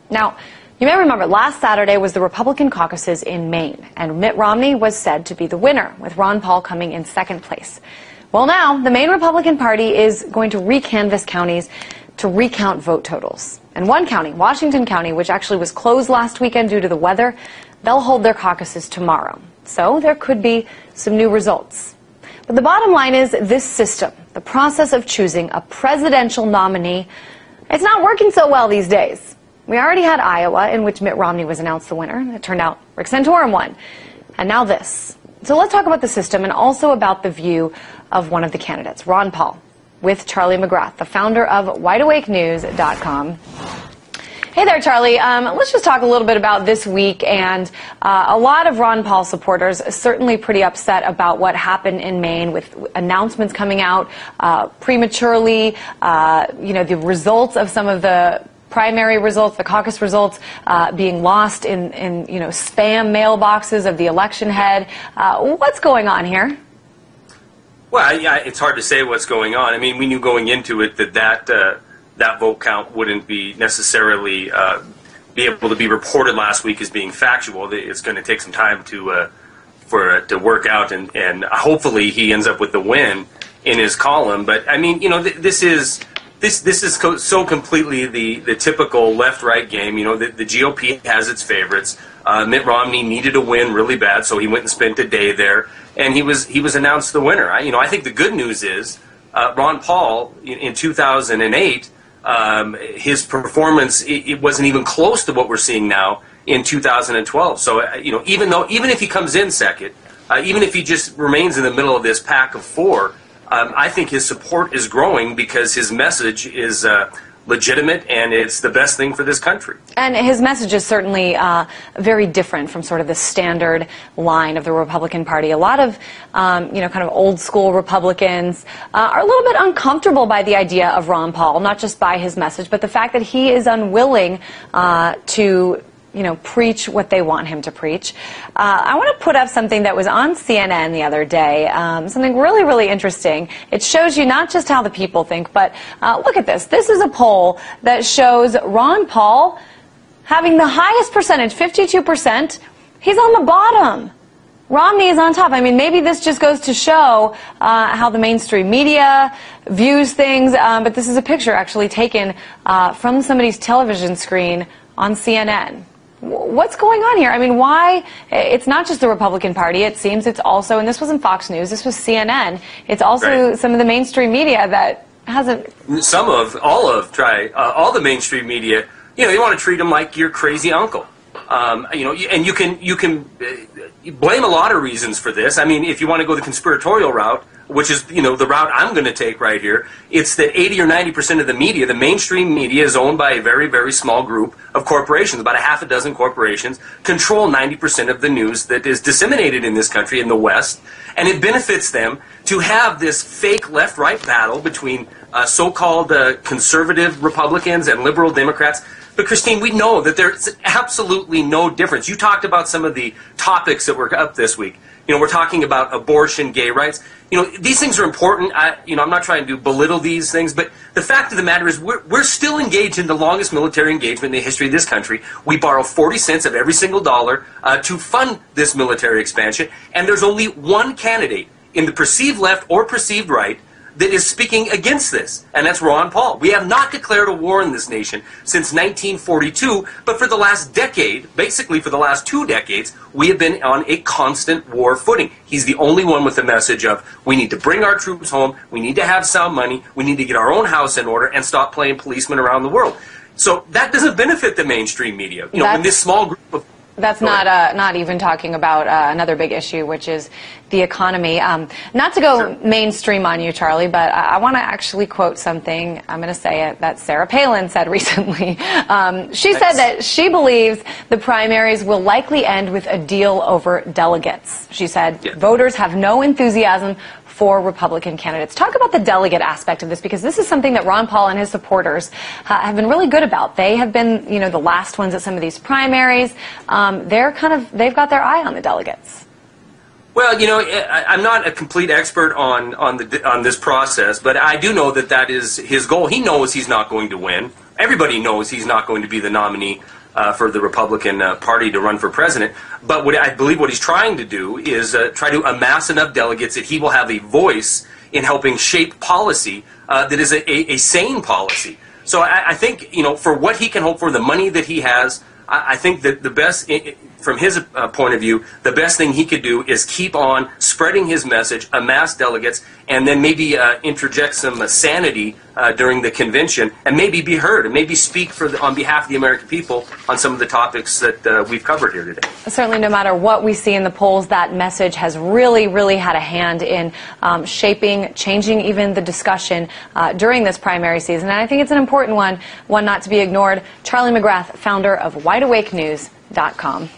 Now, you may remember last Saturday was the Republican caucuses in Maine, and Mitt Romney was said to be the winner, with Ron Paul coming in second place. Well, now the Maine Republican Party is going to recanvass counties to recount vote totals. And one county, Washington County, which actually was closed last weekend due to the weather, they'll hold their caucuses tomorrow. So there could be some new results. But the bottom line is this system, the process of choosing a presidential nominee, it's not working so well these days. We already had Iowa, in which Mitt Romney was announced the winner. It turned out Rick Santorum won. And now this. So let's talk about the system and also about the view of one of the candidates, Ron Paul, with Charlie McGrath, the founder of WideAwakeNews.com. Hey there, Charlie. Let's just talk a little bit about this week. And a lot of Ron Paul supporters certainly pretty upset about what happened in Maine, with announcements coming out prematurely, the results of some of the primary results, the caucus results, being lost in spam mailboxes of the election head. What's going on here? Well, yeah, it's hard to say what's going on. I mean, we knew going into it that vote count wouldn't be necessarily be able to be reported last week as being factual. It's going to take some time for it to work out, and hopefully he ends up with the win in his column. But I mean, this is so completely the typical left-right game. The GOP has its favorites. Mitt Romney needed a win really bad, so he went and spent a day there, and he was announced the winner. I think the good news is Ron Paul in 2008, his performance it wasn't even close to what we're seeing now in 2012. So even if he comes in second, even if he just remains in the middle of this pack of four, I think his support is growing because his message is legitimate, and it's the best thing for this country. And his message is certainly very different from sort of the standard line of the Republican Party. A lot of, kind of old school Republicans are a little bit uncomfortable by the idea of Ron Paul, not just by his message, but the fact that he is unwilling to preach what they want him to preach. I want to put up something that was on CNN the other day, something really, really interesting. It shows you not just how the people think, but look at this. This is a poll that shows Ron Paul having the highest percentage, 52%. He's on the bottom. Romney is on top. I mean, maybe this just goes to show how the mainstream media views things, but this is a picture actually taken from somebody's television screen on CNN. What's going on here? I mean, why? It's not just the Republican Party. It seems it's also, and this wasn't Fox News, this was CNN. It's also some of the mainstream media that hasn't. All the mainstream media, you want to treat them like your crazy uncle. And you can blame a lot of reasons for this. I mean, if you want to go the conspiratorial route, which is, the route I'm going to take right here, it's that 80 or 90% of the media, the mainstream media, is owned by a very, very small group of corporations. About a half a dozen corporations control 90% of the news that is disseminated in this country, in the West, and it benefits them to have this fake left-right battle between so-called conservative Republicans and liberal Democrats. But, Christine, we know that there's absolutely no difference. You talked about some of the topics that were up this week. We're talking about abortion, gay rights. These things are important. I'm not trying to belittle these things, but the fact of the matter is we're still engaged in the longest military engagement in the history of this country. We borrow 40 cents of every single dollar to fund this military expansion, and there's only one candidate in the perceived left or perceived right that is speaking against this, and that's Ron Paul. We have not declared a war in this nation since 1942, but for the last decade, basically for the last 2 decades, we have been on a constant war footing. He's the only one with the message of, we need to bring our troops home, we need to have sound money, we need to get our own house in order, and stop playing policemen around the world. So that doesn't benefit the mainstream media. In this small group of... That's not even talking about another big issue, which is the economy. Not to go mainstream on you, Charlie, but I want to actually quote something, I'm going to say it, that Sarah Palin said recently. She said that she believes the primaries will likely end with a deal over delegates. She said voters have no enthusiasm for Republican candidates. Talk about the delegate aspect of this, because this is something that Ron Paul and his supporters have been really good about. They have been, the last ones at some of these primaries. They've got their eye on the delegates. Well, I'm not a complete expert on this process, but I do know that is his goal. He knows he's not going to win. Everybody knows he's not going to be the nominee for the Republican Party to run for president. But I believe what he's trying to do is try to amass enough delegates that he will have a voice in helping shape policy that is a sane policy. So I think, for what he can hope for, the money that he has, I think that the best, from his point of view, the best thing he could do is keep on spreading his message, amass delegates, and then maybe interject some sanity during the convention, and maybe be heard, and maybe speak on behalf of the American people on some of the topics that we've covered here today. Certainly, no matter what we see in the polls, that message has really, really had a hand in shaping, changing even the discussion during this primary season. And I think it's an important one not to be ignored. Charlie McGrath, founder of WideAwakeNews.com.